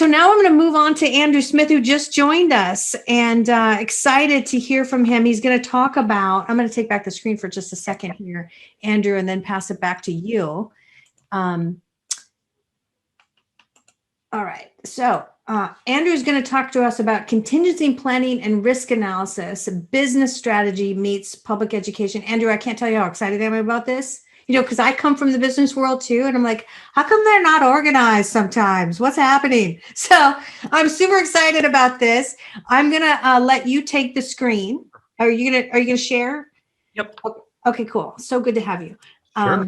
So now I'm going to move on to Andrew Smith, who just joined us, and excited to hear from him. He's going to talk about, I'm going to take back the screen for just a second here, Andrew, and then pass it back to you. All right. So Andrew is going to talk to us about contingency planning and risk analysis, business strategy meets public education. Andrew, I can't tell you how excited I am about this. You know, because I come from the business world too, and I'm like, how come they're not organized sometimes? What's happening? So I'm super excited about this. I'm gonna let you take the screen. Are you gonna share? Yep. Okay, cool. So good to have you. Sure.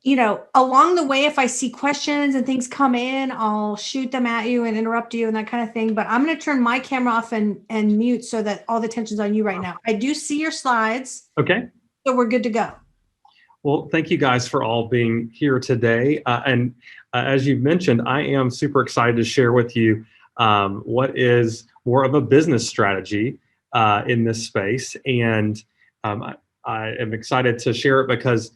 You know, along the way, if I see questions and things come in, I'll shoot them at you and interrupt you and that kind of thing. But I'm going to turn my camera off and mute so that all the attention's on you right now. I do see your slides. Okay. So we're good to go. Well, thank you guys for all being here today. As you've mentioned, I am super excited to share with you what is more of a business strategy in this space. And I am excited to share it because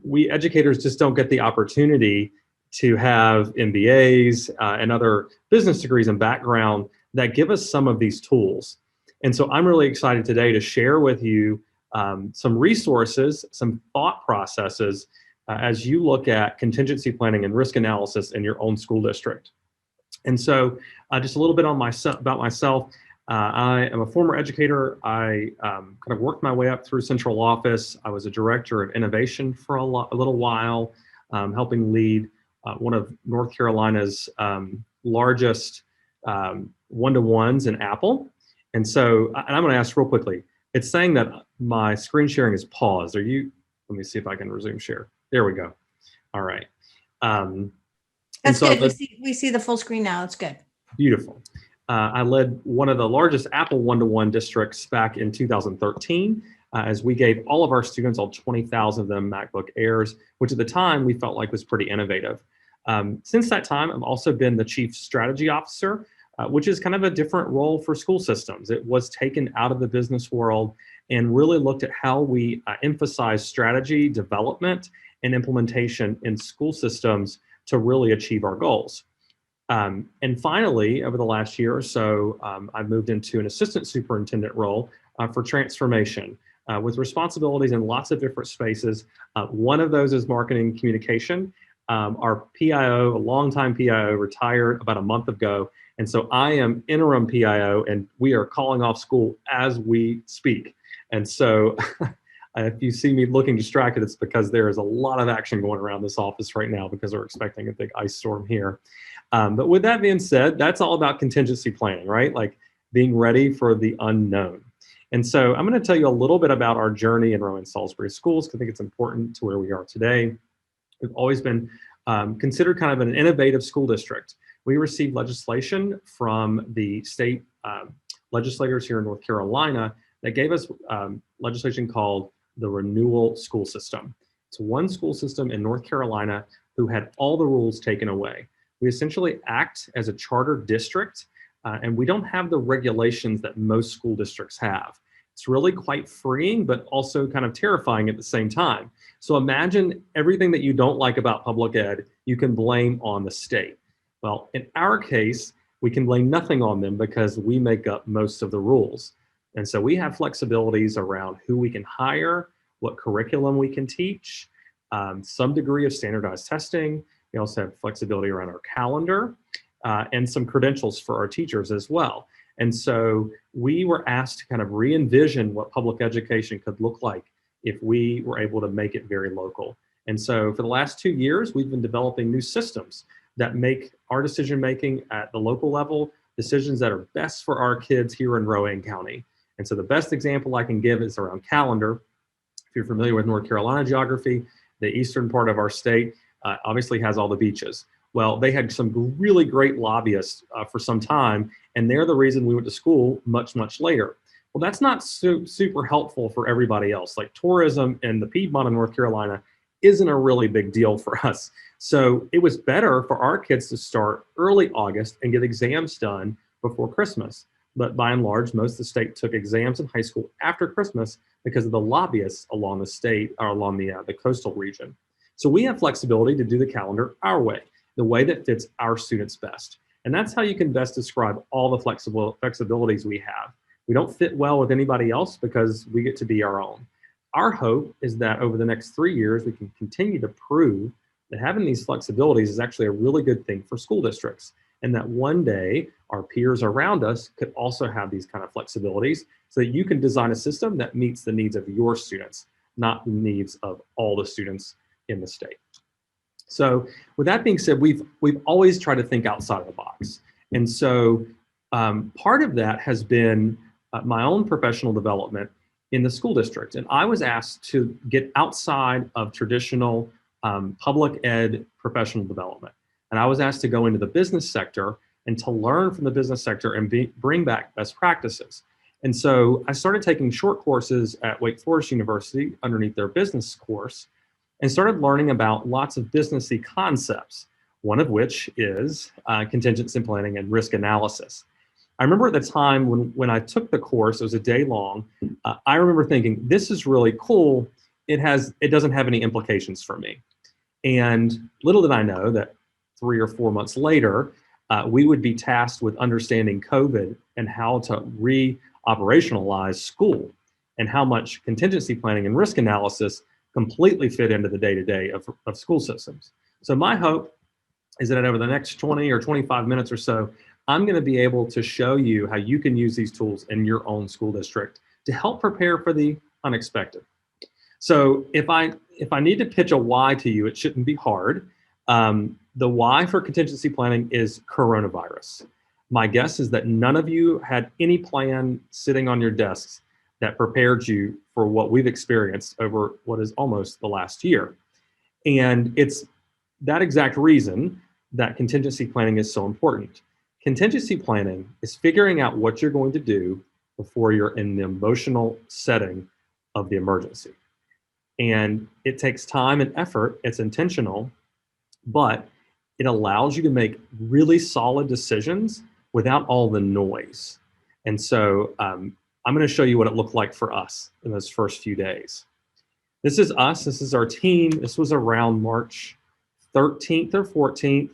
we educators just don't get the opportunity to have MBAs and other business degrees and background that give us some of these tools. And so I'm really excited today to share with you some resources, some thought processes as you look at contingency planning and risk analysis in your own school district. And so just a little bit on about myself. I am a former educator. I kind of worked my way up through central office. I was a director of innovation for a little while, helping lead one of North Carolina's largest one-to-ones in Apple. And so I'm going to ask real quickly, it's saying that my screen sharing is paused. Let me see if I can resume share. There we go. All right. That's good. We see the full screen now. That's good. Beautiful. I led one of the largest Apple one-to-one districts back in 2013 as we gave all of our students, all 20,000 of them, MacBook Airs, which at the time we felt like was pretty innovative. Since that time, I've also been the Chief Strategy Officer, which is kind of a different role for school systems. It was taken out of the business world and really looked at how we emphasize strategy, development, and implementation in school systems to really achieve our goals. And finally, over the last year or so, I've moved into an assistant superintendent role for transformation with responsibilities in lots of different spaces. One of those is marketing communication. Our PIO, a longtime PIO, retired about a month ago. And so I am interim PIO, and we are calling off school as we speak. And so if you see me looking distracted, it's because there is a lot of action going around this office right now because we're expecting a big ice storm here. But with that being said, that's all about contingency planning, right? Like being ready for the unknown. And so I'm going to tell you a little bit about our journey in Rowan-Salisbury Schools, because I think it's important to where we are today. We've always been considered kind of an innovative school district. We received legislation from the state legislators here in North Carolina that gave us legislation called the Renewal School System. It's one school system in North Carolina who had all the rules taken away. We essentially act as a charter district, and we don't have the regulations that most school districts have. It's really quite freeing, but also kind of terrifying at the same time. So imagine everything that you don't like about public ed, you can blame on the state. Well, in our case, we can blame nothing on them because we make up most of the rules. And so we have flexibilities around who we can hire, what curriculum we can teach, some degree of standardized testing. We also have flexibility around our calendar and some credentials for our teachers as well. And so we were asked to kind of re-envision what public education could look like if we were able to make it very local. And so for the last 2 years, we've been developing new systems that make our decision-making at the local level decisions that are best for our kids here in Rowan County. And so the best example I can give is around calendar. If you're familiar with North Carolina geography, the eastern part of our state obviously has all the beaches. Well, they had some really great lobbyists for some time, and they're the reason we went to school much, much later. Well, that's not super helpful for everybody else. Like tourism in the Piedmont of North Carolina isn't a really big deal for us. So it was better for our kids to start early August and get exams done before Christmas. But by and large, most of the state took exams in high school after Christmas because of the lobbyists along the state or along the coastal region. So we have flexibility to do the calendar our way. the way that fits our students best. And that's how you can best describe all the flexibilities we have. We don't fit well with anybody else because we get to be our own. Our hope is that over the next 3 years, we can continue to prove that having these flexibilities is actually a really good thing for school districts, and that one day our peers around us could also have these kind of flexibilities so that you can design a system that meets the needs of your students, not the needs of all the students in the state. So with that being said, we've always tried to think outside of the box. And so part of that has been my own professional development in the school district. And I was asked to get outside of traditional public ed professional development. And I was asked to go into the business sector and to learn from the business sector and bring back best practices. And so I started taking short courses at Wake Forest University underneath their business course and started learning about lots of businessy concepts, one of which is contingency planning and risk analysis. I remember at the time when I took the course, it was a day long, I remember thinking, this is really cool. It doesn't have any implications for me. And little did I know that 3 or 4 months later, we would be tasked with understanding COVID and how to re-operationalize school and how much contingency planning and risk analysis completely fit into the day-to-day of school systems. So my hope is that over the next 20 or 25 minutes or so, I'm going to be able to show you how you can use these tools in your own school district to help prepare for the unexpected. So if I need to pitch a why to you, it shouldn't be hard. The why for contingency planning is coronavirus. My guess is that none of you had any plan sitting on your desks that prepared you for what we've experienced over what is almost the last year. And it's that exact reason that contingency planning is so important. Contingency planning is figuring out what you're going to do before you're in the emotional setting of the emergency. And it takes time and effort, it's intentional, but it allows you to make really solid decisions without all the noise. And so I'm going to show you what it looked like for us in those first few days. This is us, this is our team. This was around March 13th or 14th.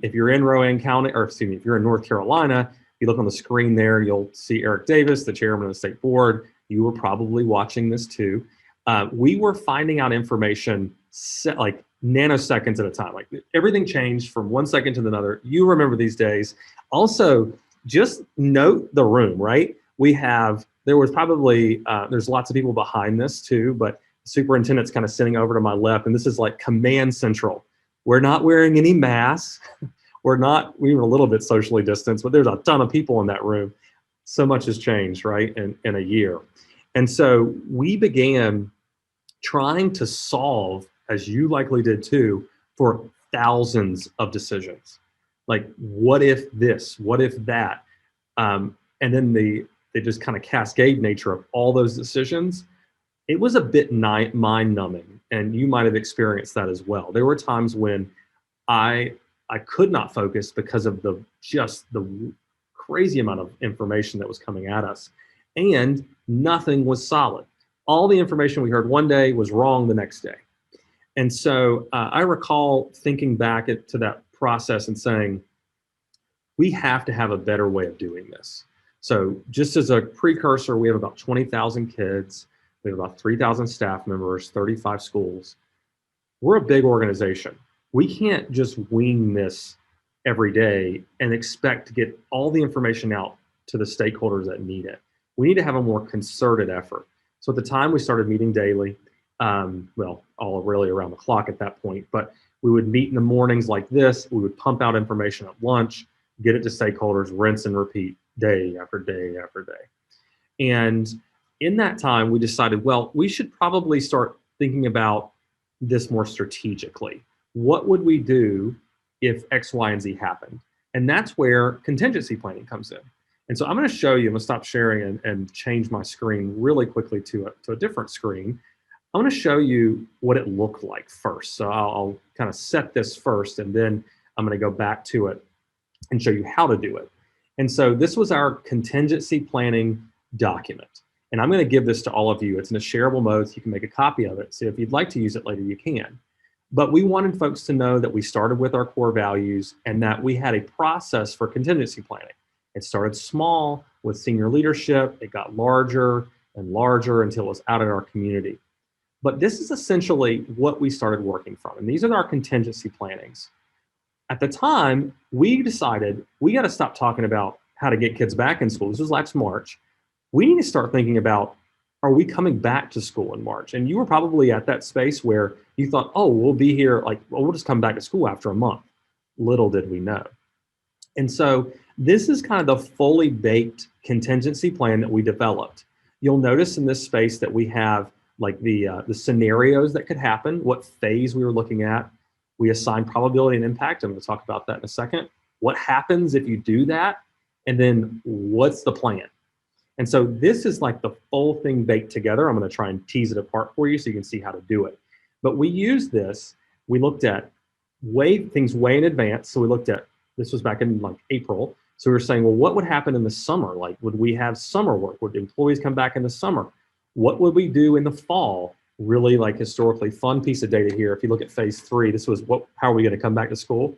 If you're in Rowan County, or excuse me, if you're in North Carolina, if you look on the screen there, you'll see Eric Davis, the chairman of the state board. You were probably watching this too. We were finding out information like nanoseconds at a time. Like everything changed from 1 second to another. You remember these days. Also, just note the room, right? There was probably, there's lots of people behind this too, but the superintendent's kind of sitting over to my left, and this is like command central. We're not wearing any masks. We were a little bit socially distanced, but there's a ton of people in that room. So much has changed, right, in a year. And so we began trying to solve, as you likely did too, for thousands of decisions. Like, what if this? What if that? And then the just kind of cascade nature of all those decisions, it was a bit mind-numbing, and you might have experienced that as well. There were times when I could not focus because of the crazy amount of information that was coming at us, and nothing was solid. All the information we heard one day was wrong the next day. And so I recall thinking back to that process and saying, we have to have a better way of doing this. So just as a precursor, we have about 20,000 kids. We have about 3,000 staff members, 35 schools. We're a big organization. We can't just wing this every day and expect to get all the information out to the stakeholders that need it. We need to have a more concerted effort. So at the time, we started meeting daily, all really around the clock at that point, but we would meet in the mornings like this. We would pump out information at lunch, get it to stakeholders, rinse and repeat day after day after day. And in that time, we decided, well, we should probably start thinking about this more strategically. What would we do if X, Y, and Z happened? And that's where contingency planning comes in. And so I'm going to show you, I'm going to stop sharing and change my screen really quickly to a different screen. I want to show you what it looked like first. So I'll kind of set this first, and then I'm going to go back to it and show you how to do it. And so this was our contingency planning document. And I'm going to give this to all of you. It's in a shareable mode, so you can make a copy of it. So if you'd like to use it later, you can. But we wanted folks to know that we started with our core values and that we had a process for contingency planning. It started small with senior leadership. It got larger and larger until it was out in our community. But this is essentially what we started working from. And these are our contingency plannings. At the time, we decided we got to stop talking about how to get kids back in school. This was last March. We need to start thinking about, are we coming back to school in March? And you were probably at that space where you thought, oh, we'll be here, we'll just come back to school after a month. Little did we know. And so this is kind of the fully baked contingency plan that we developed. You'll notice in this space that we have the scenarios that could happen, what phase we were looking at. We assign probability and impact. I'm going to talk about that in a second. What happens if you do that? And then what's the plan? And so this is like the full thing baked together. I'm going to try and tease it apart for you so you can see how to do it. But we used this. We looked at things way in advance. So we looked at, this was back in April. So we were saying, well, what would happen in the summer? Would we have summer work? Would employees come back in the summer? What would we do in the fall? Really historically fun piece of data here. If you look at phase 3, this was how are we going to come back to school?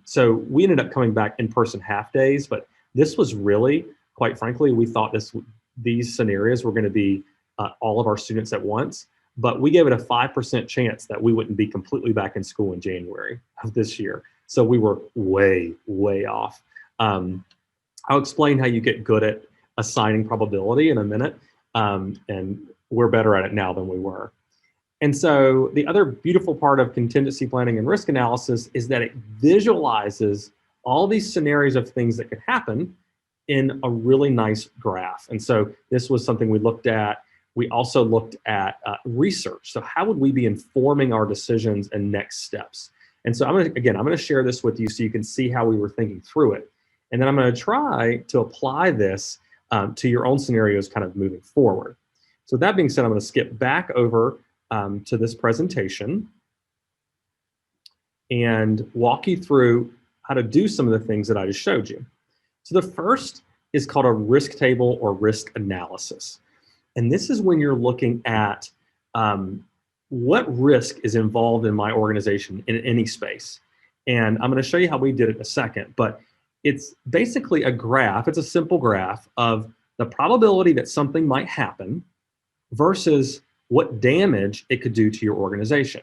So we ended up coming back in person half days, but this was really, quite frankly, we thought these scenarios were going to be all of our students at once, but we gave it a 5% chance that we wouldn't be completely back in school in January of this year. So we were way, way off. I'll explain how you get good at assigning probability in a minute. And we're better at it now than we were. And so the other beautiful part of contingency planning and risk analysis is that it visualizes all these scenarios of things that could happen in a really nice graph. And so this was something we looked at. We also looked at research. So how would we be informing our decisions and next steps? And so I'm going to share this with you so you can see how we were thinking through it. And then I'm going to try to apply this to your own scenarios kind of moving forward. So that being said, I'm going to skip back over to this presentation and walk you through how to do some of the things that I just showed you. So the first is called a risk table or risk analysis. And this is when you're looking at what risk is involved in my organization in any space. And I'm going to show you how we did it in a second, but it's basically a graph. It's a simple graph of the probability that something might happen versus what damage it could do to your organization.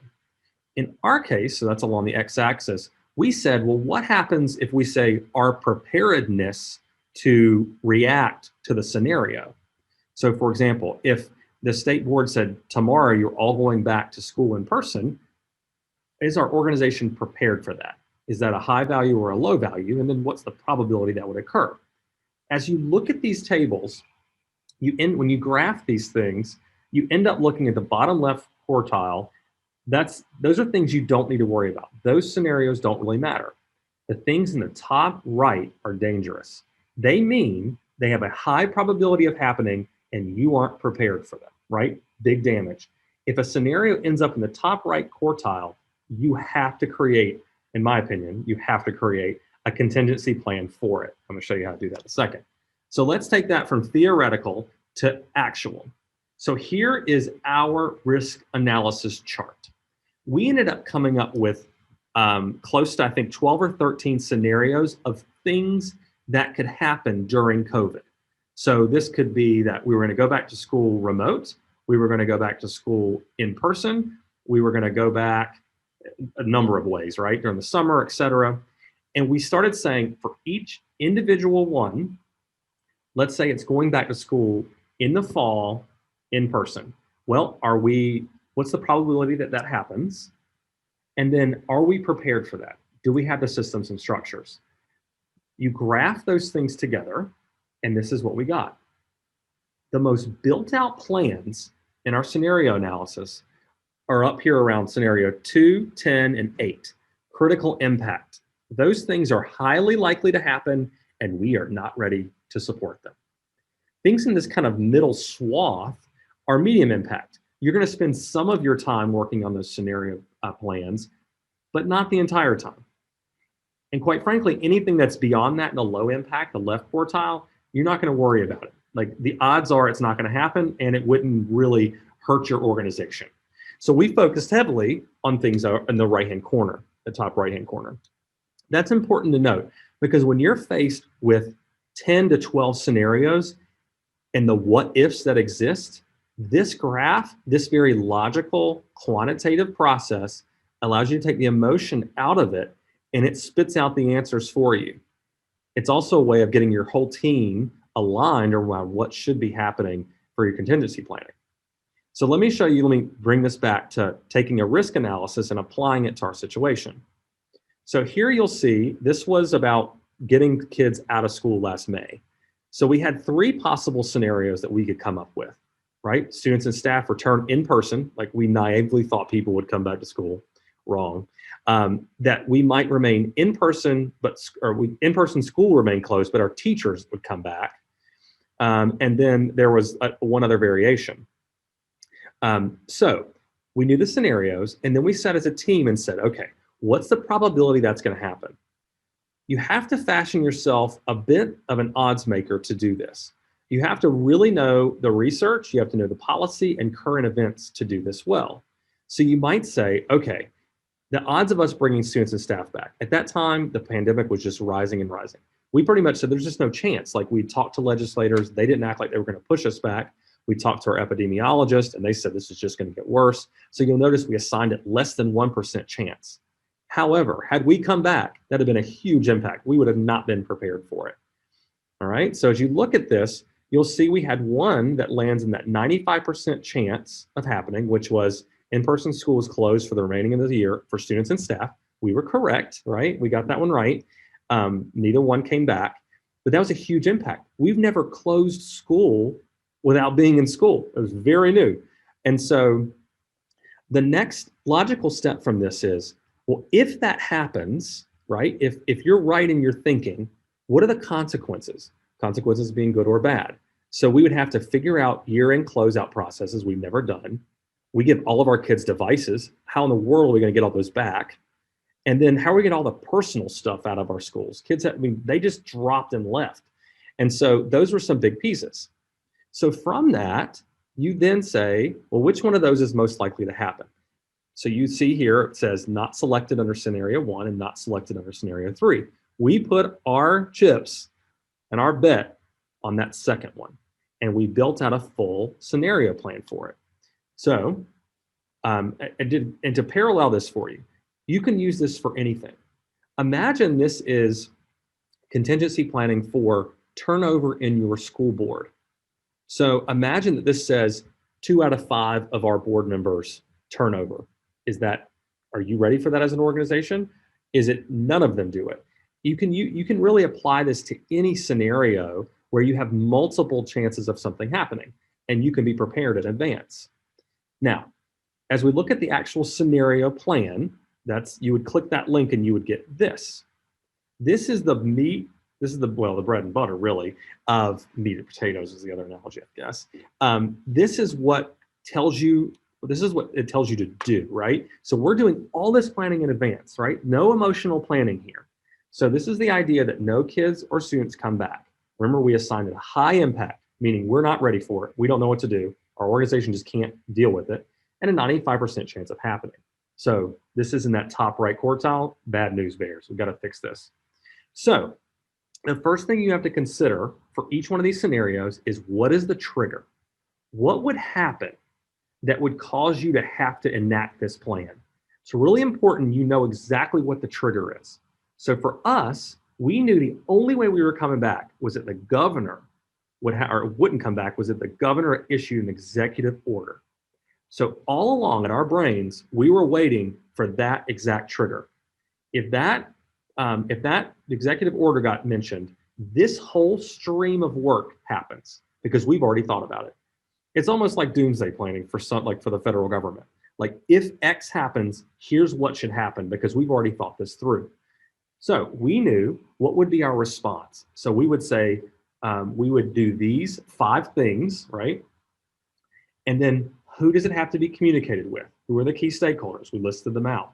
In our case, so that's along the x-axis, we said, well, what happens if we say our preparedness to react to the scenario? So for example, if the state board said, tomorrow you're all going back to school in person, is our organization prepared for that? Is that a high value or a low value? And then what's the probability that would occur? As you look at these tables, when you graph these things, you end up looking at the bottom left quartile. Those are things you don't need to worry about. Those scenarios don't really matter. The things in the top right are dangerous. They mean they have a high probability of happening and you aren't prepared for them, right? Big damage. If a scenario ends up in the top right quartile, you have to create, in my opinion, you have to create a contingency plan for it. I'm going to show you how to do that in a second. So let's take that from theoretical to actual. So here is our risk analysis chart. We ended up coming up with close to, I think, 12 or 13 scenarios of things that could happen during COVID. So this could be that we were going to go back to school remote. We were going to go back to school in person. We were going to go back a number of ways, right? During the summer, et cetera. And we started saying for each individual one, let's say it's going back to school in the fall in person. Well, what's the probability that that happens? And then are we prepared for that? Do we have the systems and structures? You graph those things together, and this is what we got. The most built out plans in our scenario analysis are up here around scenario 2, 10, and 8. Critical impact. Those things are highly likely to happen, and we are not ready to support them. Things in this kind of middle swath are medium impact. You're going to spend some of your time working on those scenario plans, but not the entire time. And quite frankly, anything that's beyond that in the low impact, the left quartile, you're not going to worry about it. Like the odds are it's not going to happen and it wouldn't really hurt your organization. So we focused heavily on things in the right-hand corner, the top right-hand corner. That's important to note because when you're faced with 10 to 12 scenarios and the what ifs that exist, this graph, this very logical quantitative process allows you to take the emotion out of it and it spits out the answers for you. It's also a way of getting your whole team aligned around what should be happening for your contingency planning. So let me show you, let me bring this back to taking a risk analysis and applying it to our situation. So here you'll see, this was about getting kids out of school last May. So we had 3 possible scenarios that we could come up with, right? Students and staff return in person, like we naively thought people would come back to school, wrong. That we might remain in person, in-person school remain closed, but our teachers would come back. And then there was one other variation. So we knew the scenarios, and then we sat as a team and said, okay, what's the probability that's going to happen? You have to fashion yourself a bit of an odds maker to do this. You have to really know the research, you have to know the policy and current events to do this well. So you might say, okay, the odds of us bringing students and staff back. At that time, the pandemic was just rising and rising. We pretty much said there's just no chance. Like we talked to legislators, they didn't act like they were going to push us back. We talked to our epidemiologist and they said this is just going to get worse. So you'll notice we assigned it less than 1% chance. However, had we come back, that'd have been a huge impact. We would have not been prepared for it. All right, so as you look at this, you'll see we had one that lands in that 95% chance of happening, which was in-person schools closed for the remaining of the year for students and staff. We were correct, right? We got that one right. Neither one came back, but that was a huge impact. We've never closed school without being in school. It was very new. And so the next logical step from this is, well, if that happens, right? If you're right in your thinking, what are the consequences? Consequences being good or bad. So we would have to figure out year-end closeout processes we've never done. We give all of our kids devices. How in the world are we going to get all those back? And then how are we get all the personal stuff out of our schools? Kids, they just dropped and left. And so those were some big pieces. So from that, you then say, well, which one of those is most likely to happen? So you see here, it says not selected under scenario 1 and not selected under scenario 3. We put our chips and our bet on that second one. And we built out a full scenario plan for it. So, and to parallel this for you, you can use this for anything. Imagine this is contingency planning for turnover in your school board. So imagine that this says 2 out of 5 of our board members turnover. Are you ready for that as an organization? Is it none of them do it? You can really apply this to any scenario where you have multiple chances of something happening and you can be prepared in advance. Now, as we look at the actual scenario plan, you would click that link and you would get this. This is the meat, the bread and butter really of meat and potatoes is the other analogy, I guess. This is what it tells you to do, right? So we're doing all this planning in advance, right? No emotional planning here. So this is the idea that no kids or students come back. Remember, we assigned it a high impact, meaning we're not ready for it. We don't know what to do. Our organization just can't deal with it. And a 95% chance of happening. So this is in that top right quartile, bad news bears. We've got to fix this. So the first thing you have to consider for each one of these scenarios is what is the trigger? What would happen that would cause you to have to enact this plan? It's really important you know exactly what the trigger is. So for us, we knew the only way we were coming back was that the governor wouldn't come back, was that the governor issued an executive order. So all along in our brains, we were waiting for that exact trigger. If that executive order got mentioned, this whole stream of work happens because we've already thought about it. It's almost like doomsday planning for the federal government. Like if X happens, here's what should happen because we've already thought this through. So we knew what would be our response. So we would say, we would do these 5 things, right? And then who does it have to be communicated with? Who are the key stakeholders? We listed them out.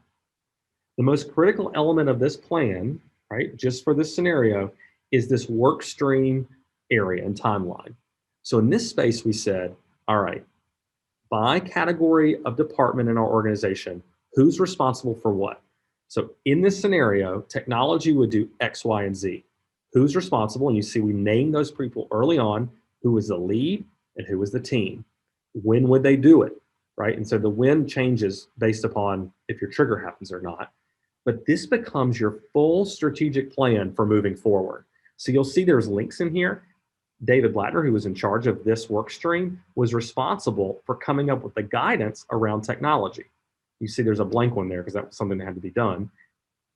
The most critical element of this plan, right, just for this scenario, is this work stream area and timeline. So in this space, we said, all right, by category of department in our organization, who's responsible for what. So in this scenario, technology would do X, Y, and Z. Who's responsible? And you see we name those people early on, who was the lead and who was the team. When would they do it, right? And so the when changes based upon if your trigger happens or not. But this becomes your full strategic plan for moving forward. So you'll see there's links in here. David Blattner, who was in charge of this work stream, was responsible for coming up with the guidance around technology. You see there's a blank one there because that was something that had to be done.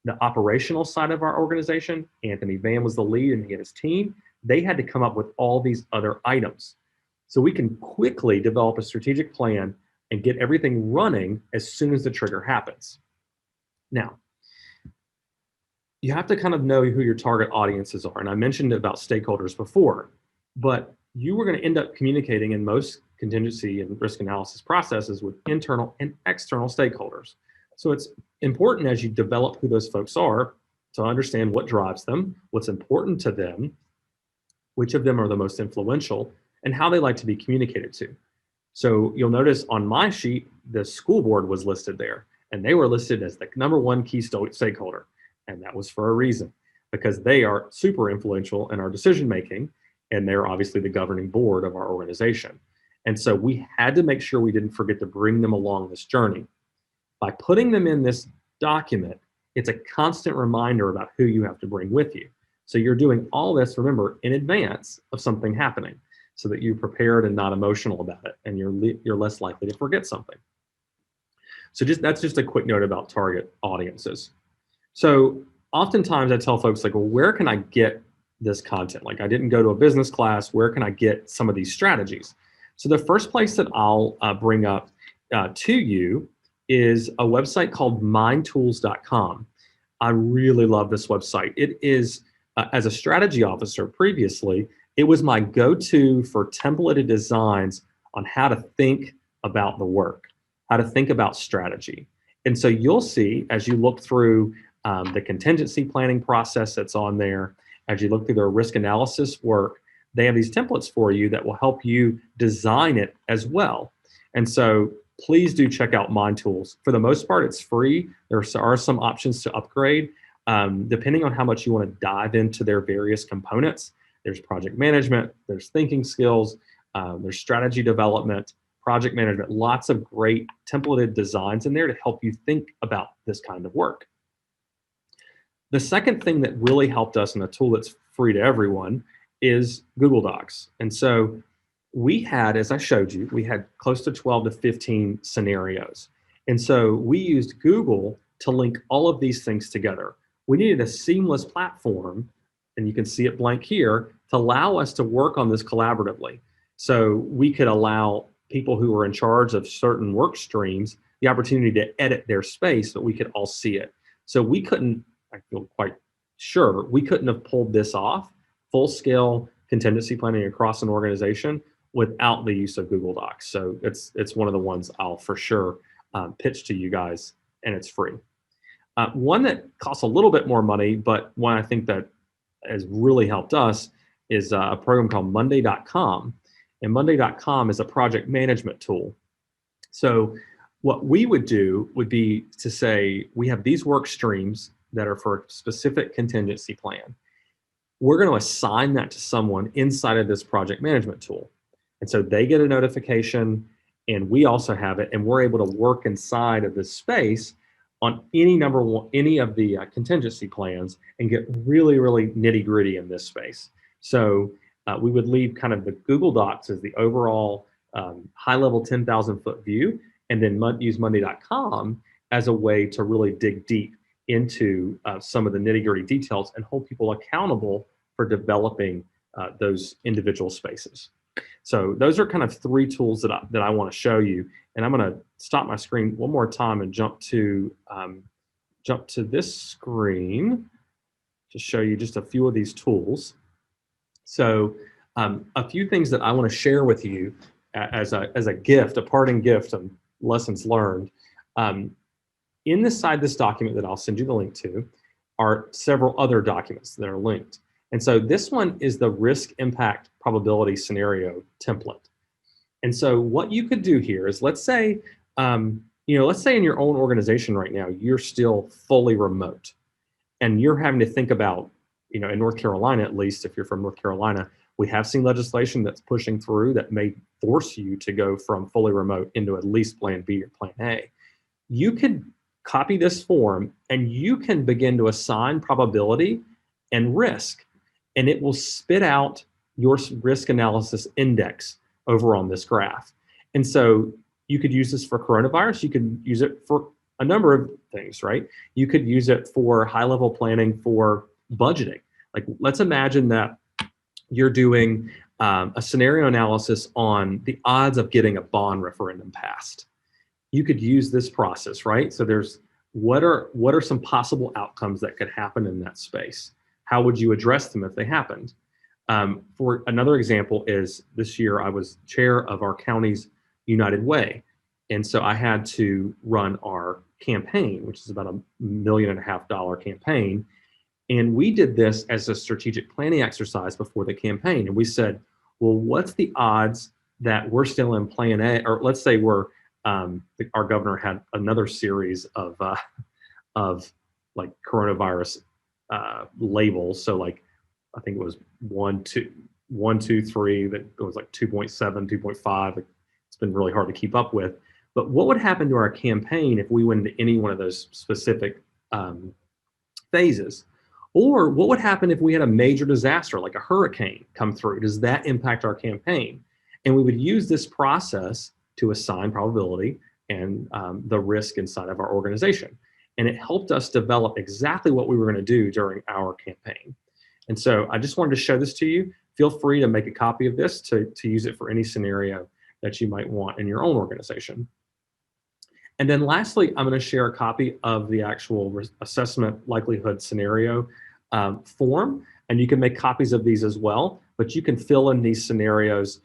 The operational side of our organization, Anthony Van was the lead and he and his team. They had to come up with all these other items. So we can quickly develop a strategic plan and get everything running as soon as the trigger happens. Now, you have to kind of know who your target audiences are. And I mentioned about stakeholders before, but you were going to end up communicating in most contingency and risk analysis processes with internal and external stakeholders. So it's important as you develop who those folks are to understand what drives them, what's important to them, which of them are the most influential, and how they like to be communicated to. So you'll notice on my sheet, the school board was listed there, and they were listed as the #1 key stakeholder. And that was for a reason, because they are super influential in our decision making, and they're obviously the governing board of our organization. And so we had to make sure we didn't forget to bring them along this journey. By putting them in this document, it's a constant reminder about who you have to bring with you. So you're doing all this, remember, in advance of something happening, so that you're prepared and not emotional about it, and you're less likely to forget something. So that's just a quick note about target audiences. So oftentimes I tell folks like, well, where can I get this content? Like I didn't go to a business class, where can I get some of these strategies? So the first place that I'll bring up to you is a website called mindtools.com. I really love this website. It is, as a strategy officer previously, it was my go-to for templated designs on how to think about the work, how to think about strategy. And so you'll see as you look through the contingency planning process that's on there, as you look through their risk analysis work, they have these templates for you that will help you design it as well. And so please do check out Mind Tools. For the most part, it's free. There are some options to upgrade depending on how much you want to dive into their various components. There's project management, there's thinking skills, there's strategy development, project management, lots of great templated designs in there to help you think about this kind of work. The second thing that really helped us, and a tool that's free to everyone, is Google Docs. And so we had, as I showed you, we had close to 12 to 15 scenarios. And so we used Google to link all of these things together. We needed a seamless platform, and you can see it blank here, to allow us to work on this collaboratively. So we could allow people who were in charge of certain work streams the opportunity to edit their space, but we could all see it. So we couldn't, I feel quite sure, we couldn't have pulled this off, full-scale contingency planning across an organization, without the use of Google Docs. So it's one of the ones I'll for sure pitch to you guys, and it's free. One that costs a little bit more money, but one I think that has really helped us is a program called Monday.com. And Monday.com is a project management tool. So what we would do would be to say, we have these work streams that are for a specific contingency plan. We're going to assign that to someone inside of this project management tool. And so they get a notification, and we also have it, and we're able to work inside of this space on any of the contingency plans and get really, really nitty gritty in this space. So we would leave kind of the Google Docs as the overall high level 10,000 foot view, and then use Monday.com as a way to really dig deep into some of the nitty gritty details and hold people accountable for developing those individual spaces. So those are kind of three tools that I want to show you. And I'm going to stop my screen one more time and jump to this screen to show you just a few of these tools. So a few things that I want to share with you as a gift, a parting gift of lessons learned. Inside this document that I'll send you the link to are several other documents that are linked. And so this one is the risk impact probability scenario template. And so what you could do here is, let's say, let's say in your own organization right now, you're still fully remote and you're having to think about, in North Carolina, at least if you're from North Carolina, we have seen legislation that's pushing through that may force you to go from fully remote into at least plan B or plan A. You could copy this form and you can begin to assign probability and risk, and it will spit out your risk analysis index over on this graph. And so you could use this for coronavirus. You could use it for a number of things, right? You could use it for high-level planning for budgeting. Like, let's imagine that you're doing a scenario analysis on the odds of getting a bond referendum passed. You could use this process, right? So there's what are some possible outcomes that could happen in that space? How would you address them if they happened? For another example is, this year I was chair of our county's United Way. And so I had to run our campaign, which is about $1.5 million campaign. And we did this as a strategic planning exercise before the campaign. And we said, well, what's the odds that we're still in plan A? Or let's say our governor had another series of like coronavirus labels. So like, I think it was 1, 2, 3, that it was like 2.7, 2.5. It's been really hard to keep up with. But what would happen to our campaign if we went into any one of those specific phases? Or what would happen if we had a major disaster like a hurricane come through? Does that impact our campaign? And we would use this process to assign probability and the risk inside of our organization. And it helped us develop exactly what we were going to do during our campaign. And so I just wanted to show this to you. Feel free to make a copy of this to use it for any scenario that you might want in your own organization. And then lastly, I'm going to share a copy of the actual assessment likelihood scenario form. And you can make copies of these as well, but you can fill in these scenarios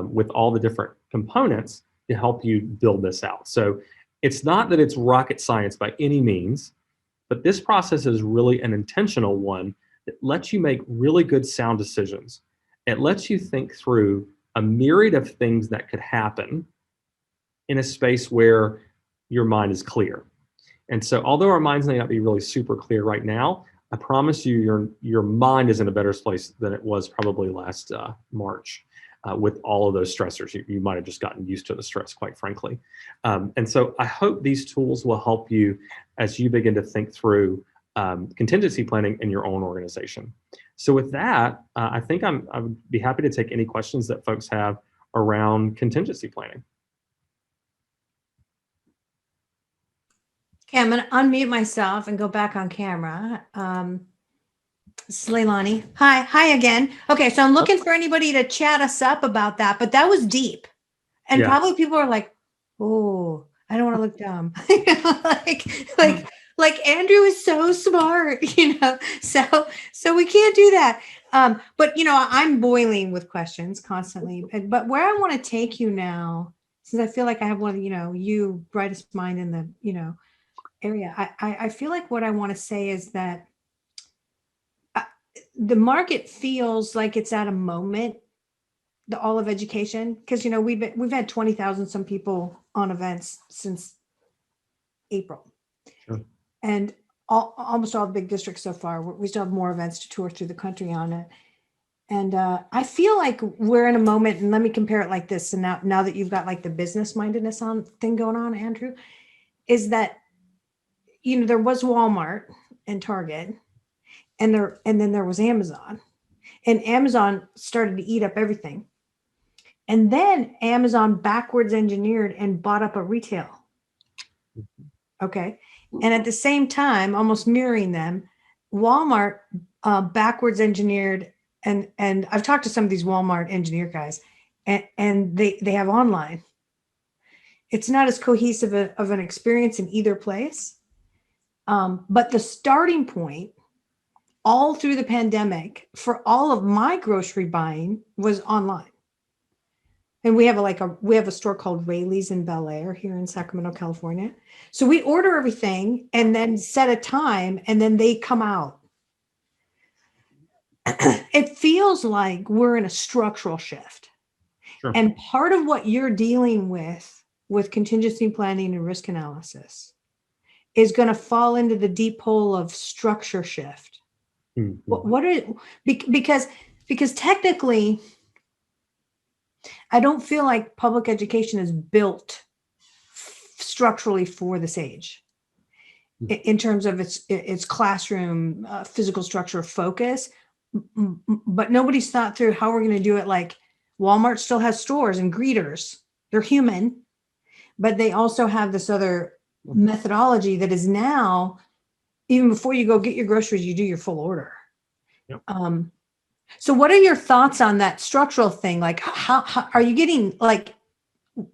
with all the different components to help you build this out. So it's not that it's rocket science by any means, but this process is really an intentional one that lets you make really good sound decisions. It lets you think through a myriad of things that could happen in a space where your mind is clear. And so although our minds may not be really super clear right now, I promise you your mind is in a better place than it was probably last March with all of those stressors. You might have just gotten used to the stress, quite frankly. And so I hope these tools will help you as you begin to think through contingency planning in your own organization. So with that, I think I would be happy to take any questions that folks have around contingency planning. Okay, I'm going to unmute myself and go back on camera. Leilani. Hi again. Okay, so I'm looking for anybody to chat us up about that, but that was deep. And probably people are like, oh, I don't want to look dumb. like Andrew is so smart, so we can't do that. But I'm boiling with questions constantly. But where I want to take you now, since I feel like I have one of you brightest mind in the area, I feel like what I want to say is that the market feels like it's at a moment, all of education, because we've had 20,000 some people on events since April. Sure. And almost all the big districts so far. We still have more events to tour through the country on it. And I feel like we're in a moment, and let me compare it like this. And now that you've got like the business mindedness thing going on, Andrew, is that there was Walmart and Target, and then there was Amazon, and Amazon started to eat up everything. And then Amazon backwards engineered and bought up a retail. Okay. And at the same time, almost mirroring them, Walmart backwards engineered, and I've talked to some of these Walmart engineer guys, and they have online. It's not as cohesive of an experience in either place. But the starting point all through the pandemic for all of my grocery buying was online. And we have a store called Rayleigh's in Bel Air here in Sacramento, California. So we order everything and then set a time, and then they come out. It feels like we're in a structural shift. Sure. And part of what you're dealing with contingency planning and risk analysis is going to fall into the deep hole of structure shift. Mhm. What are, because technically, I don't feel like public education is built structurally for this age in terms of its classroom physical structure focus, but nobody's thought through how we're going to do it. Like Walmart still has stores and greeters. They're human, but they also have this other methodology that is now, even before you go get your groceries, you do your full order. Yep. So what are your thoughts on that structural thing? Like how are you getting like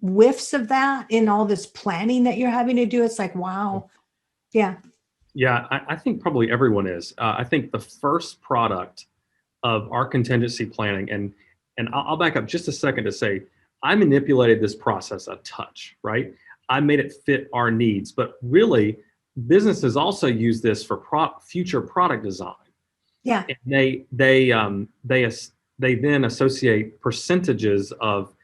whiffs of that in all this planning that you're having to do? It's like, wow. Yeah. Yeah, I think probably everyone is. I think the first product of our contingency planning, and I'll back up just a second to say, I manipulated this process a touch, right? I made it fit our needs, but really businesses also use this for future product design. Yeah. And they then associate percentages of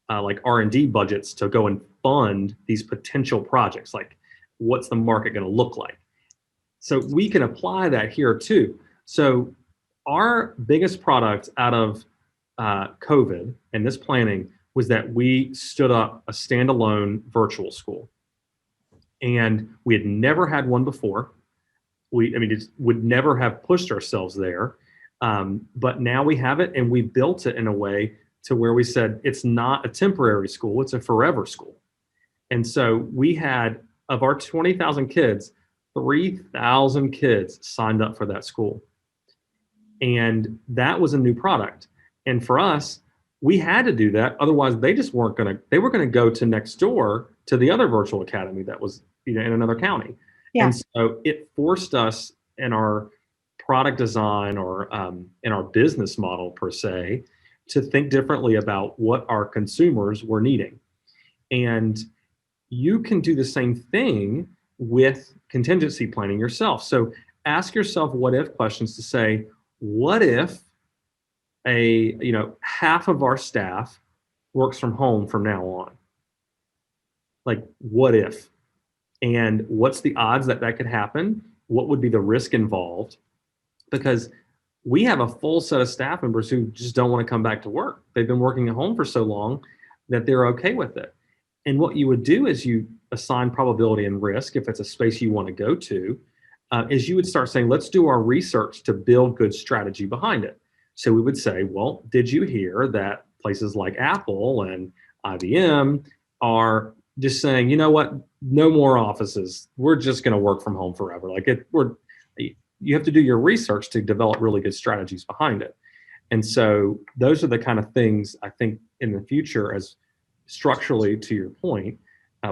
like R&D budgets to go and fund these potential projects. Like, what's the market going to look like? So we can apply that here too. So our biggest product out of COVID and this planning was that we stood up a standalone virtual school, and we had never had one before. It would never have pushed ourselves there, but now we have it, and we built it in a way to where we said it's not a temporary school; it's a forever school. And so we had, of our 20,000 kids, 3,000 kids signed up for that school. And that was a new product. And for us, we had to do that. Otherwise, they just weren't going to, they were going to go to next door to the other virtual academy that was, in another county. Yeah. And so it forced us in our product design or in our business model per se, to think differently about what our consumers were needing. And you can do the same thing with contingency planning yourself. So ask yourself what if questions to say, what if half of our staff works from home from now on? Like, what if? And what's the odds that that could happen? What would be the risk involved? Because we have a full set of staff members who just don't want to come back to work. They've been working at home for so long that they're okay with it. And what you would do is you assign probability and risk, if it's a space you want to go to, is you would start saying, let's do our research to build good strategy behind it. So we would say, well, did you hear that places like Apple and IBM are just saying, you know what, no more offices. We're just going to work from home forever. You have to do your research to develop really good strategies behind it. And so those are the kind of things I think in the future, as structurally, to your point,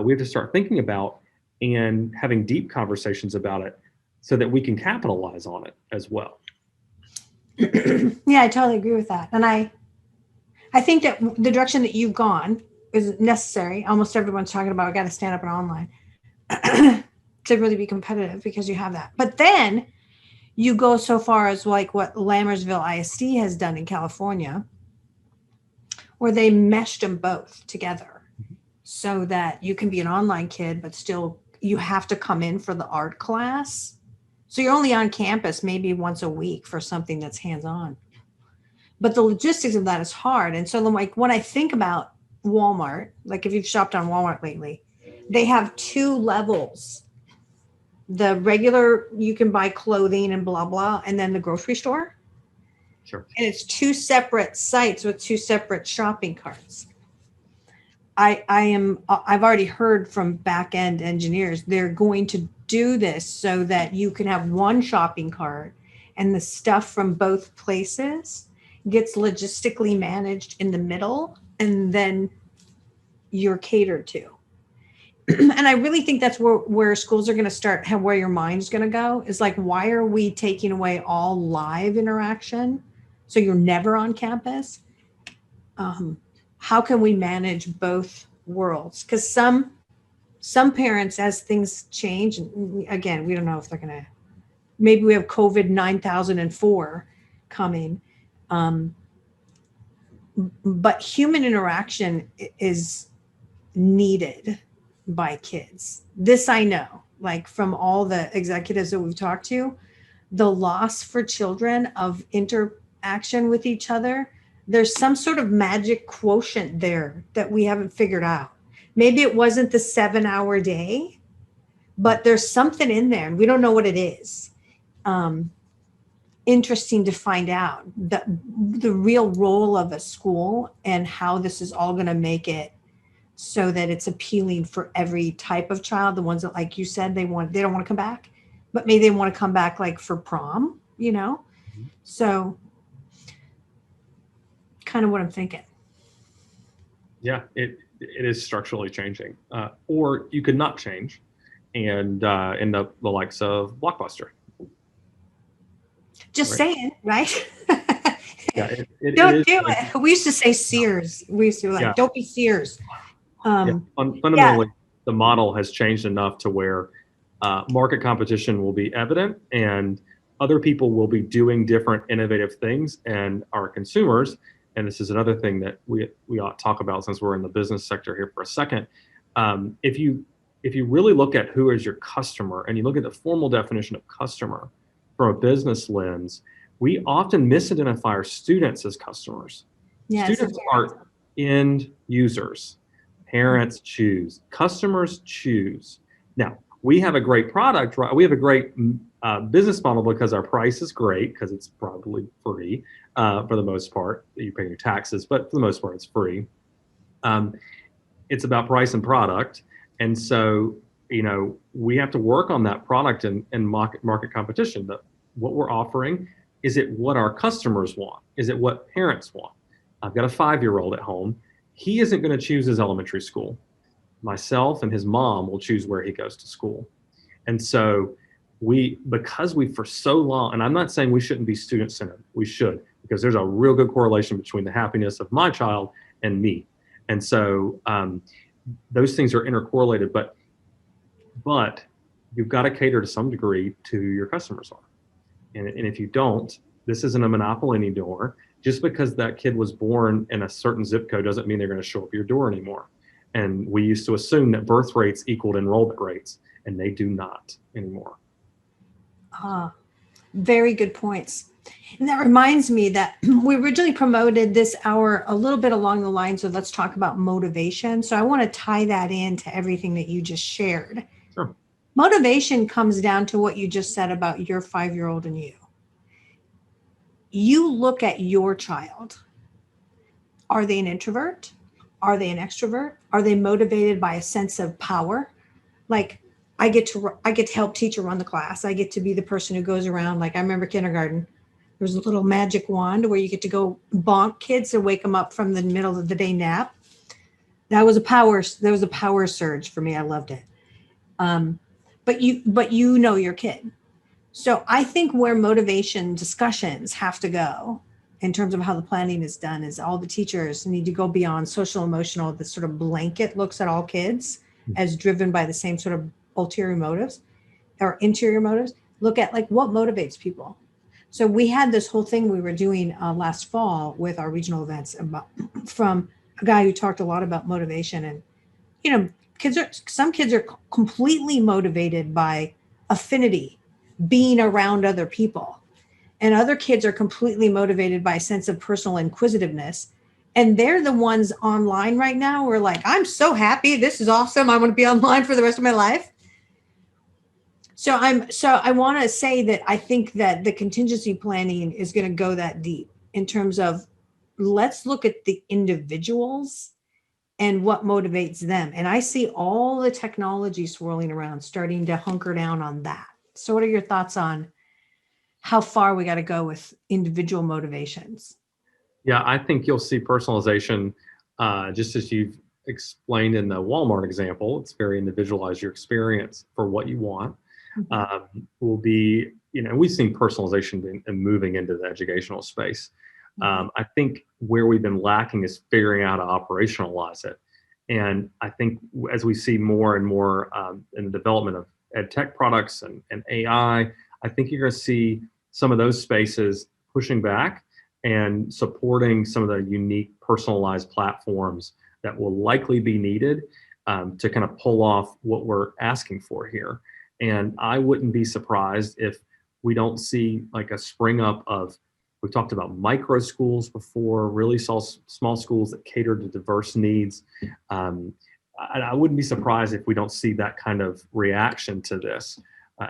we have to start thinking about and having deep conversations about it so that we can capitalize on it as well. Yeah, I totally agree with that. And I think that the direction that you've gone is necessary. Almost everyone's talking about, got to stand up and online to really be competitive, because you have that. But then you go so far as like what Lammersville ISD has done in California, where they meshed them both together so that you can be an online kid, but still you have to come in for the art class. So you're only on campus maybe once a week for something that's hands-on. But the logistics of that is hard. And so like when I think about Walmart, like if you've shopped on Walmart lately, they have 2 levels. The regular, you can buy clothing and blah, blah, and then the grocery store. Sure. And it's 2 separate sites with 2 separate shopping carts. I've already heard from back-end engineers, they're going to do this so that you can have one shopping cart and the stuff from both places gets logistically managed in the middle, and then you're catered to. And I really think that's where schools are going to start, where your mind's going to go, is like, why are we taking away all live interaction? So you're never on campus. How can we manage both worlds? Because some parents, as things change, and again, we don't know if they're going to, maybe we have COVID 9004 coming. but human interaction is needed by kids. This I know, like from all the executives that we've talked to, the loss for children of interaction with each other, there's some sort of magic quotient there that we haven't figured out. Maybe it wasn't the 7-hour day, but there's something in there and we don't know what it is. Interesting to find out the real role of a school and how this is all going to make it so that it's appealing for every type of child. The ones that, like you said, they don't want to come back, but maybe they want to come back like for prom, So kind of what I'm thinking. Yeah, it is structurally changing. Or you could not change and end up the likes of Blockbuster. Just saying, right? Yeah, don't do it. We used to say Sears. We used to be like, don't be Sears. Fundamentally, the model has changed enough to where market competition will be evident and other people will be doing different innovative things, and our consumers, and this is another thing that we ought to talk about since we're in the business sector here for a second. If you really look at who is your customer and you look at the formal definition of customer from a business lens, we often misidentify our students as customers. Yes, students are end users. Parents choose, customers choose. Now, we have a great product, right? We have a great business model because our price is great, because it's probably free for the most part. You pay your taxes, but for the most part, it's free. It's about price and product. And so, we have to work on that product and market competition. But what we're offering, is it what our customers want? Is it what parents want? I've got a 5-year-old at home. He isn't going to choose his elementary school. Myself and his mom will choose where he goes to school. And so because we for so long, and I'm not saying we shouldn't be student-centered, we should, because there's a real good correlation between the happiness of my child and me. And so those things are intercorrelated, but you've got to cater to some degree to who your customers are. And if you don't, this isn't a monopoly anymore. Just because that kid was born in a certain zip code doesn't mean they're going to show up at your door anymore. And we used to assume that birth rates equaled enrollment rates, and they do not anymore. Very good points. And that reminds me that we originally promoted this hour a little bit along the lines of let's talk about motivation. So I want to tie that into everything that you just shared. Sure. Motivation comes down to what you just said about your 5-year-old and you. You look at your child. Are they an introvert? Are they an extrovert? Are they motivated by a sense of power? Like I get to help teacher run the class. I get to be the person who goes around. Like I remember kindergarten, there was a little magic wand where you get to go bonk kids and wake them up from the middle of the day nap. That was a power surge for me. I loved it. But you know your kid. So I think where motivation discussions have to go in terms of how the planning is done is all the teachers need to go beyond social emotional, the sort of blanket looks at all kids as driven by the same sort of ulterior motives or interior motives. Look at like what motivates people. So we had this whole thing we were doing last fall with our regional events from a guy who talked a lot about motivation. And, some kids are completely motivated by affinity, being around other people. And other kids are completely motivated by a sense of personal inquisitiveness. And they're the ones online right now who are like, I'm so happy. This is awesome. I want to be online for the rest of my life. So I want to say that I think that the contingency planning is going to go that deep in terms of let's look at the individuals and what motivates them. And I see all the technology swirling around, starting to hunker down on that. So what are your thoughts on how far we got to go with individual motivations? Yeah, I think you'll see personalization, just as you've explained in the Walmart example. It's very individualized, your experience for what you want. Will be, we've seen personalization and moving into the educational space. I think where we've been lacking is figuring out how to operationalize it. And I think as we see more and more in the development of ed tech products and AI, I think you're going to see some of those spaces pushing back and supporting some of the unique personalized platforms that will likely be needed to kind of pull off what we're asking for here. And I wouldn't be surprised if we don't see like a spring up of, we talked about micro schools before, really small schools that cater to diverse needs. I wouldn't be surprised if we don't see that kind of reaction to this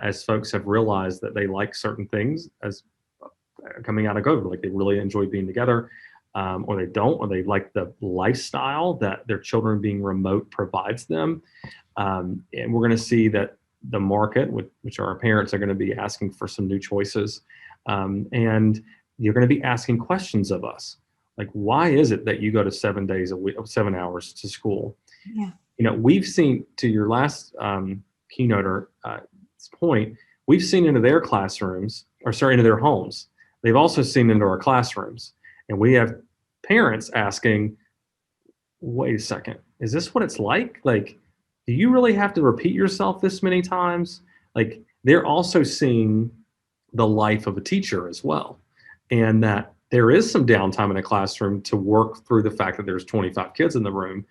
as folks have realized that they like certain things as coming out of COVID, like they really enjoy being together, or they don't, or they like the lifestyle that their children being remote provides them. And we're going to see that the market, which our parents are going to be asking for some new choices. And you're going to be asking questions of us. Like, why is it that you go to 7 days a week, 7 hours to school? Yeah. You know, we've seen, to your last keynoter point, we've seen into their classrooms, or sorry, into their homes. They've also seen into our classrooms. And we have parents asking, wait a second, is this what it's like? Like, do you really have to repeat yourself this many times? Like, they're also seeing the life of a teacher as well. And that there is some downtime in a classroom to work through the fact that there's 25 kids in the room.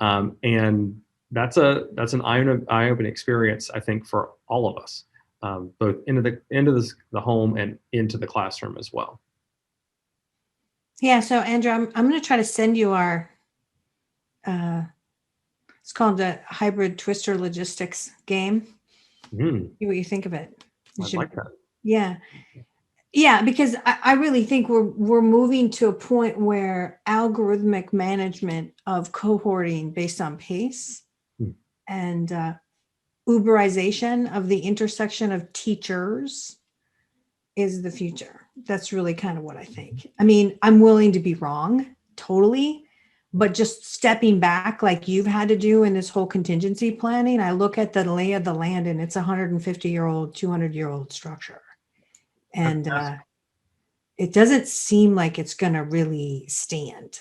And that's an eye-opening experience, I think, for all of us, both into the home and into the classroom as well. Yeah. So Andrew, I'm going to try to send you our, it's called the hybrid twister logistics game. See what you think of it. I like that. Yeah. Yeah, because I really think we're moving to a point where algorithmic management of cohorting based on pace and Uberization of the intersection of teachers is the future. That's really kind of what I think. I mean, I'm willing to be wrong, totally, but just stepping back like you've had to do in this whole contingency planning, I look at the lay of the land and it's a 150-year-old, 200-year-old structure. And it doesn't seem like it's going to really stand.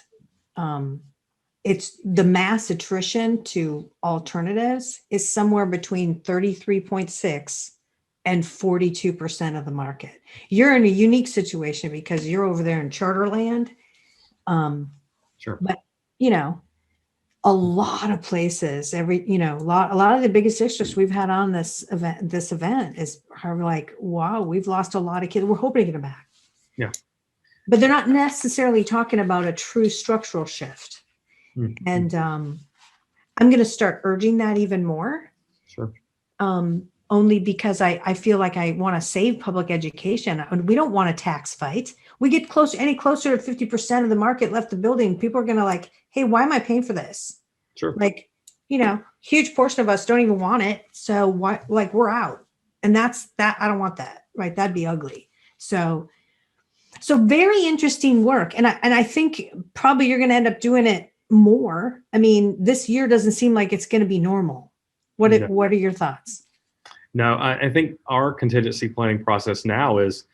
It's the mass attrition to alternatives is somewhere between 33.6 and 42% of the market. You're in a unique situation because you're over there in charter land. Sure. But, you know, a lot of places, a lot of the biggest districts we've had on this event are like, wow, we've lost a lot of kids. We're hoping to get them back. Yeah. But they're not necessarily talking about a true structural shift. Mm-hmm. And I'm going to start urging that even more. Sure. Only because I feel like I want to save public education. We don't want a tax fight. We get any closer to 50% of the market left the building, people are going to like, hey, why am I paying for this? Sure. Like, huge portion of us don't even want it. So why, like, we're out. And that's that. I don't want that. Right. That'd be ugly. So very interesting work. And I think probably you're going to end up doing it more. I mean, this year doesn't seem like it's going to be normal. What are your thoughts? No, I think our contingency planning process now is,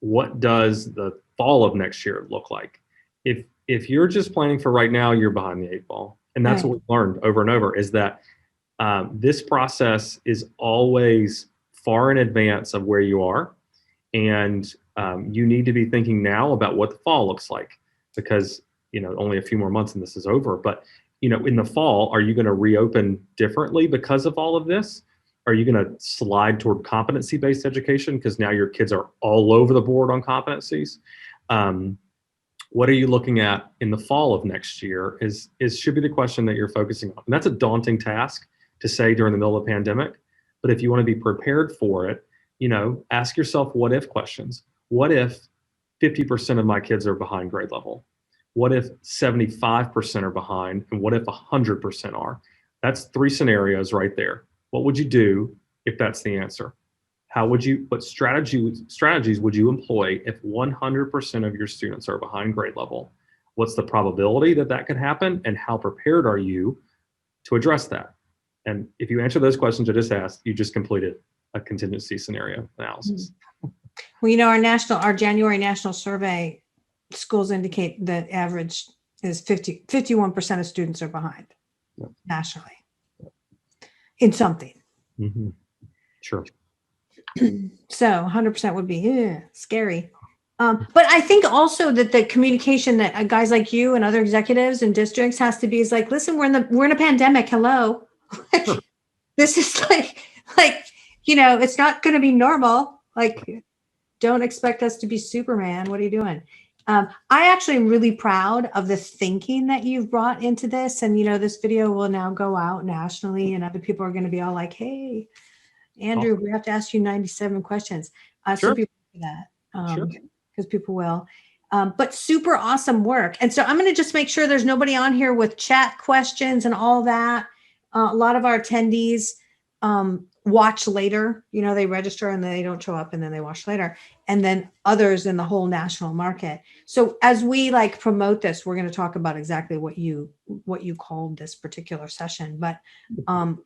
what does the fall of next year look like? If you're just planning for right now, you're behind the 8 ball. And that's what we've learned over and over, is that this process is always far in advance of where you are. And you need to be thinking now about what the fall looks like, because, only a few more months and this is over. But, in the fall, are you going to reopen differently because of all of this? Are you going to slide toward competency-based education because now your kids are all over the board on competencies? What are you looking at in the fall of next year should be the question that you're focusing on. And that's a daunting task to say during the middle of the pandemic. But if you want to be prepared for it, ask yourself what if questions. What if 50% of my kids are behind grade level? What if 75% are behind? And what if 100% are? That's 3 scenarios right there. What would you do if that's the answer? What strategies would you employ if 100% of your students are behind grade level? What's the probability that could happen? And how prepared are you to address that? And if you answer those questions I just asked, you just completed a contingency scenario analysis. Well, our January national survey, schools indicate that average is 51% of students are behind nationally in something. Mm-hmm. Sure. So 100% would be scary. But I think also that the communication that guys like you and other executives and districts has to be is like, listen, we're in a pandemic. Hello. Sure. This is like, it's not going to be normal. Like, don't expect us to be Superman. What are you doing? I actually am really proud of the thinking that you've brought into this. And, this video will now go out nationally and other people are going to be all like, hey, Andrew, we have to ask you 97 questions. Sure. So people do that. Sure. Because people will. But super awesome work. And so I'm going to just make sure there's nobody on here with chat questions and all that. A lot of our attendees watch later. They register and they don't show up and then they watch later. And then others in the whole national market. So as we promote this, we're going to talk about exactly what you called this particular session. But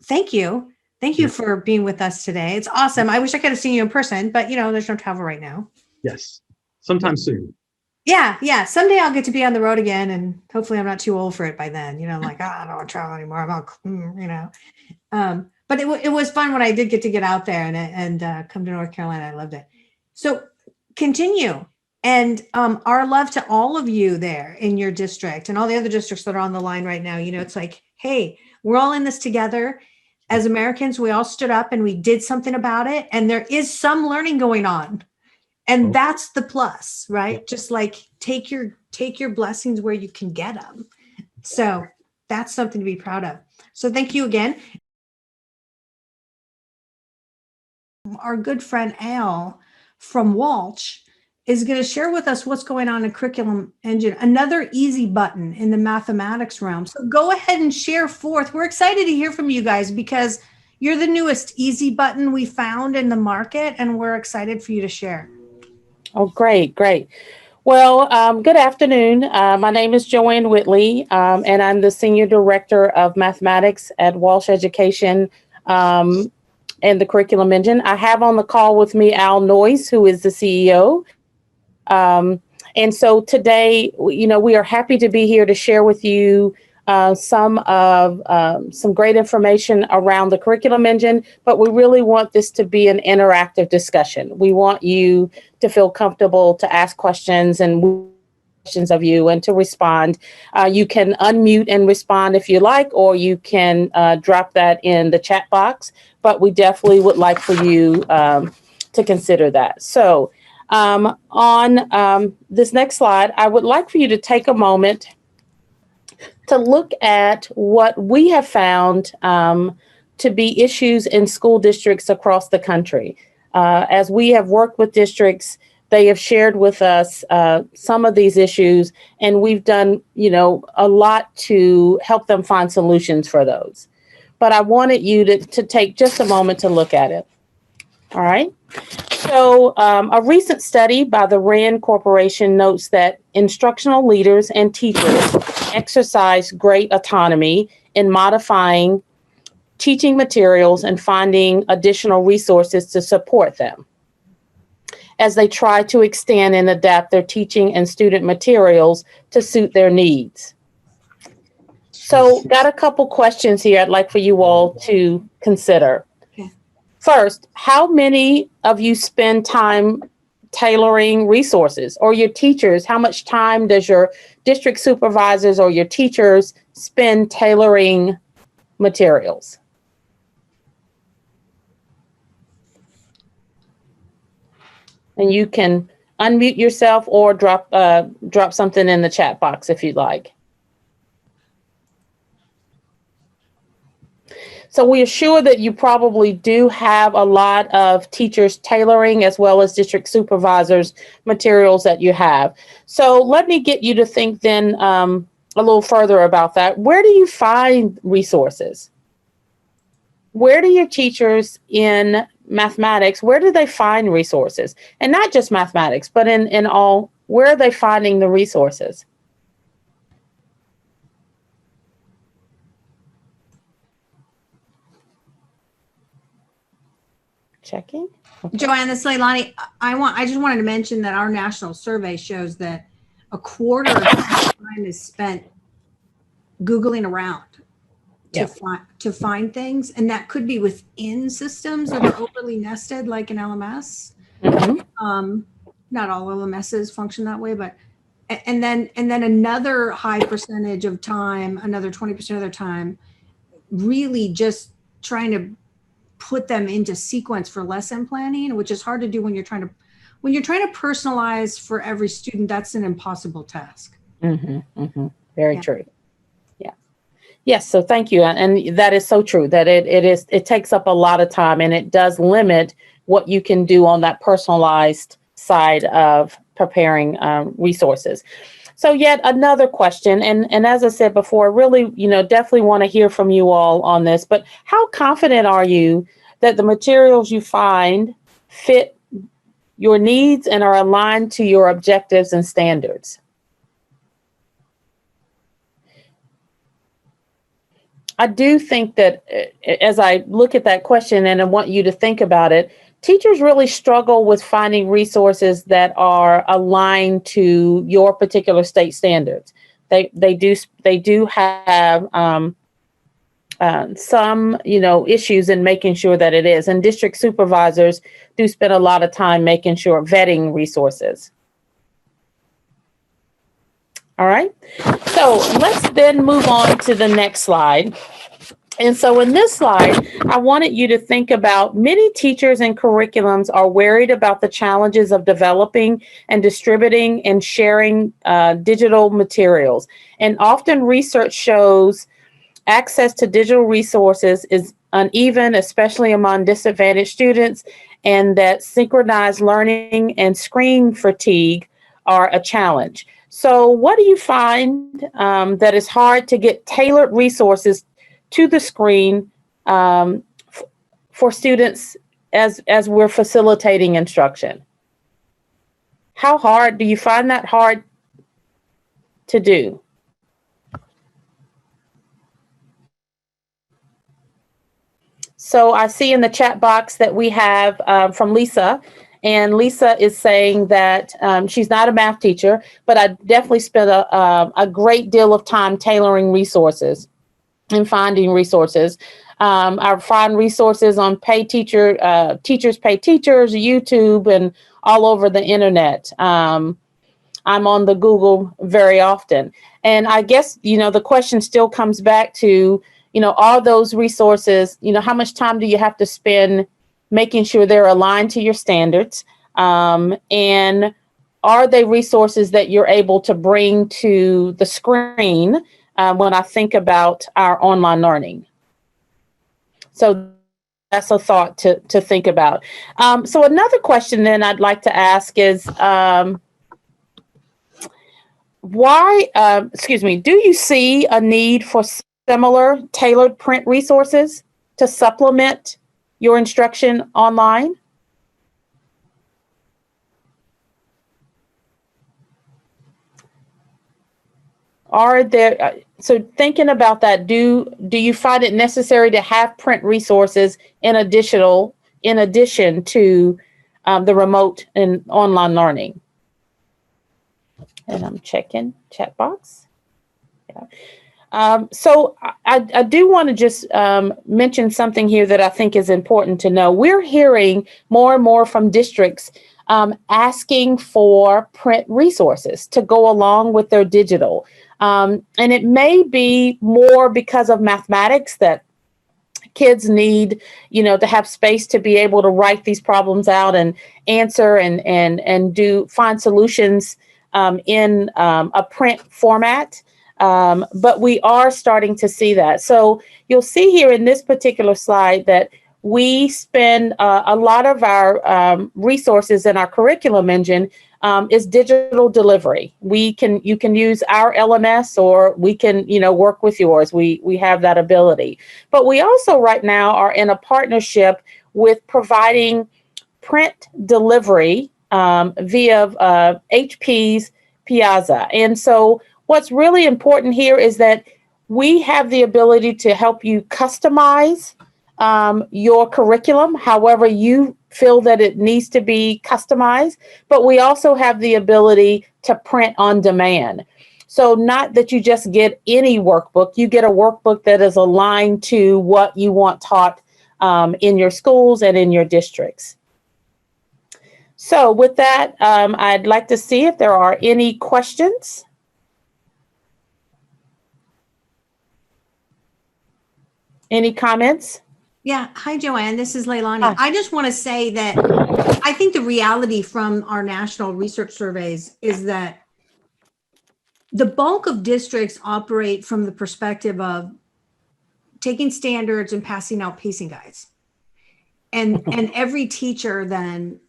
thank you. Thank you for being with us today. It's awesome. I wish I could have seen you in person, but there's no travel right now. Yes. Sometime soon. Yeah. Someday I'll get to be on the road again, and hopefully I'm not too old for it by then. I'm like, I don't want to travel anymore. But it was fun when I did get to get out there and come to North Carolina. I loved it. So continue. And our love to all of you there in your district and all the other districts that are on the line right now. It's like, hey, we're all in this together. As Americans, we all stood up and we did something about it. And there is some learning going on. And that's the plus, right? Just take your blessings where you can get them. So that's something to be proud of. So thank you again. Our good friend Al from Walch is going to share with us what's going on in Curriculum Engine, another easy button in the mathematics realm. So go ahead and share forth. We're excited to hear from you guys because you're the newest easy button we found in the market, and we're excited for you to share. Oh, great. Well, good afternoon. My name is Joanne Whitley, and I'm the Senior Director of Mathematics at Walch Education and the Curriculum Engine. I have on the call with me Al Noyes, who is the CEO. And so today, we are happy to be here to share with you some great information around the Curriculum Engine, but we really want this to be an interactive discussion. We want you to feel comfortable to ask questions and questions of you and to respond. You can unmute and respond if you like, or you can drop that in the chat box, but we definitely would like for you to consider that. So on this next slide, I would like for you to take a moment to look at what we have found to be issues in school districts across the country. As we have worked with districts, they have shared with us some of these issues, and we've done, a lot to help them find solutions for those. But I wanted you to take just a moment to look at it. All right. So a recent study by the RAND Corporation notes that instructional leaders and teachers exercise great autonomy in modifying teaching materials and finding additional resources to support them as they try to extend and adapt their teaching and student materials to suit their needs. So got a couple questions here I'd like for you all to consider. First, how many of you spend time tailoring resources, or your teachers? How much time does your district supervisors or your teachers spend tailoring materials? And you can unmute yourself or drop something in the chat box if you'd like. So we are sure that you probably do have a lot of teachers tailoring as well as district supervisors materials that you have. So let me get you to think then a little further about that. Where do you find resources? Where do your teachers in mathematics, where do they find resources? And not just mathematics, but in all, where are they finding the resources? Checking. Okay. Joanne, this is Leilani. I just wanted to mention that our national survey shows that a quarter of the time is spent Googling around to find things, and that could be within systems that are overly nested, like an LMS. not all LMSs function that way, but and then another high percentage of time, another 20% of their time, really just trying to put them into sequence for lesson planning, which is hard to do when you're trying to personalize for every student. That's an impossible task. Very true. Yeah. Yes. So thank you. And that is so true, that it takes up a lot of time, and it does limit what you can do on that personalized side of preparing resources. So yet another question, and as I said before, really, definitely want to hear from you all on this, but how confident are you that the materials you find fit your needs and are aligned to your objectives and standards? I do think that as I look at that question and I want you to think about it, teachers really struggle with finding resources that are aligned to your particular state standards. They do have some issues in making sure that it is, and district supervisors do spend a lot of time making sure vetting resources. All right, so let's then move on to the next slide. And so in this slide, I wanted you to think about many teachers and curriculums are worried about the challenges of developing and distributing and sharing digital materials. And often research shows access to digital resources is uneven, especially among disadvantaged students, and that synchronized learning and screen fatigue are a challenge. So what do you find that is hard to get tailored resources to the screen for students as we're facilitating instruction? How hard do you find that hard to do? So I see in the chat box that we have from Lisa, and Lisa is saying that she's not a math teacher, but I definitely spent a great deal of time tailoring resources and finding resources. I find resources on Teachers Pay Teachers, YouTube, and all over the internet. I'm on the Google very often. And I guess, the question still comes back to, are those resources, how much time do you have to spend making sure they're aligned to your standards? And are they resources that you're able to bring to the screen when I think about our online learning? So that's a thought to think about. So another question then I'd like to ask is, do you see a need for similar tailored print resources to supplement your instruction online? Are there, so thinking about that, do you find it necessary to have print resources in addition to the remote and online learning? And I'm checking chat box. Yeah. So I do want to just mention something here that I think is important to know. We're hearing more and more from districts asking for print resources to go along with their digital. And it may be more because of mathematics, that kids need, to have space to be able to write these problems out and answer and find solutions in a print format. But we are starting to see that. So you'll see here in this particular slide that we spend a lot of our resources in our curriculum engine is digital delivery. You can use our LMS, or we can, work with yours. We have that ability. But we also right now are in a partnership with providing print delivery via HP's Piazza. And so what's really important here is that we have the ability to help you customize your curriculum however you feel that it needs to be customized, but we also have the ability to print on demand. So not that you just get any workbook, you get a workbook that is aligned to what you want taught in your schools and in your districts. So with that, I'd like to see if there are any questions. Any comments? Yeah. Hi, Joanne. This is Leilani. Hi. I just want to say that I think the reality from our national research surveys is that the bulk of districts operate from the perspective of taking standards and passing out pacing guides. And every teacher then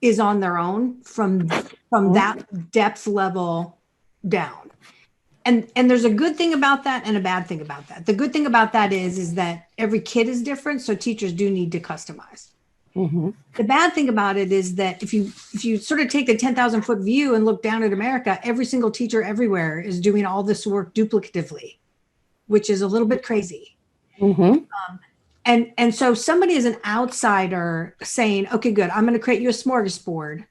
is on their own from that depth level down. And there's a good thing about that and a bad thing about that. The good thing about that is that every kid is different, so teachers do need to customize. Mm-hmm. The bad thing about it is that if you sort of take the 10,000 foot view and look down at America, every single teacher everywhere is doing all this work duplicatively, which is a little bit crazy. Mm-hmm. And so somebody is an outsider saying, okay, good, I'm going to create you a smorgasbord,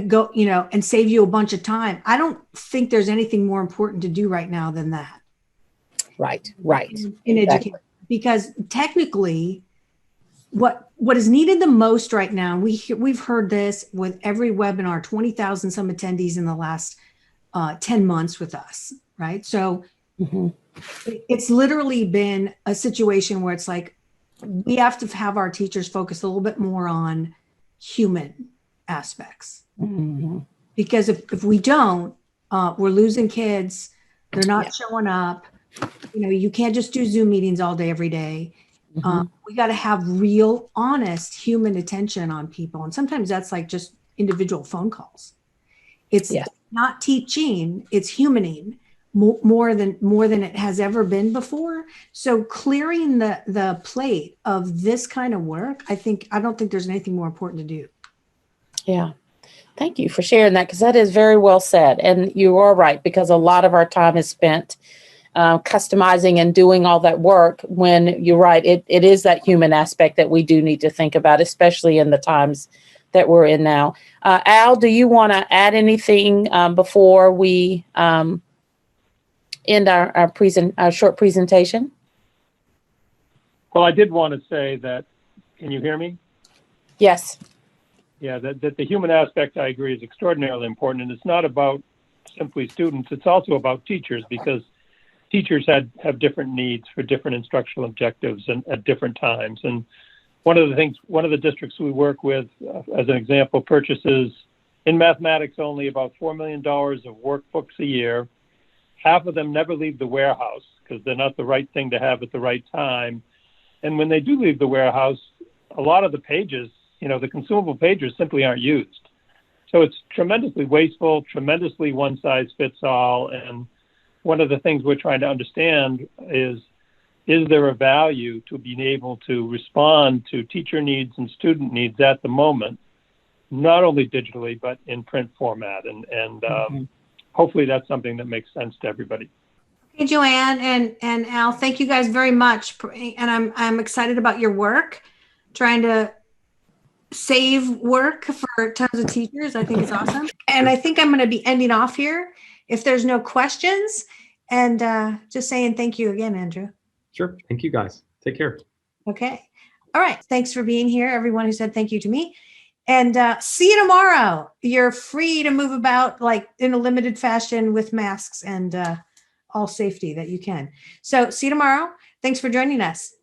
go, and save you a bunch of time. I don't think there's anything more important to do right now than that. Right. In education, because technically what is needed the most right now, we've heard this with every webinar, 20,000 some attendees in the last 10 months with us, right? So it's literally been a situation where it's like, we have to have our teachers focus a little bit more on human aspects. Because if we don't, we're losing kids. They're not showing up. You can't just do Zoom meetings all day, every day. We got to have real, honest human attention on people. And sometimes that's like just individual phone calls. It's not teaching, it's humaning more than it has ever been before. So clearing the plate of this kind of work, I don't think there's anything more important to do. Yeah. Thank you for sharing that, because that is very well said. And you are right, because a lot of our time is spent customizing and doing all that work, when you're right, it is that human aspect that we do need to think about, especially in the times that we're in now. Al, do you want to add anything before we end our short presentation? Well, I did want to say that, can you hear me? Yes. Yeah, that the human aspect, I agree, is extraordinarily important. And it's not about simply students, it's also about teachers, because teachers have different needs for different instructional objectives and at different times. And one of the districts we work with, as an example, purchases in mathematics only about $4 million of workbooks a year. Half of them never leave the warehouse because they're not the right thing to have at the right time. And when they do leave the warehouse, a lot of the pages, the consumable pages simply aren't used. So it's tremendously wasteful, tremendously one size fits all. And one of the things we're trying to understand is there a value to being able to respond to teacher needs and student needs at the moment, not only digitally, but in print format. And hopefully that's something that makes sense to everybody. Hey, Joanne and Al, thank you guys very much. And I'm excited about your work, trying to save work for tons of teachers. I think it's awesome. And I think I'm going to be ending off here if there's no questions, and just saying thank you again, Andrew. Sure. Thank you, guys. Take care. Okay. All right. Thanks for being here, everyone who said thank you to me. And see you tomorrow. You're free to move about like in a limited fashion with masks and all safety that you can. So see you tomorrow. Thanks for joining us.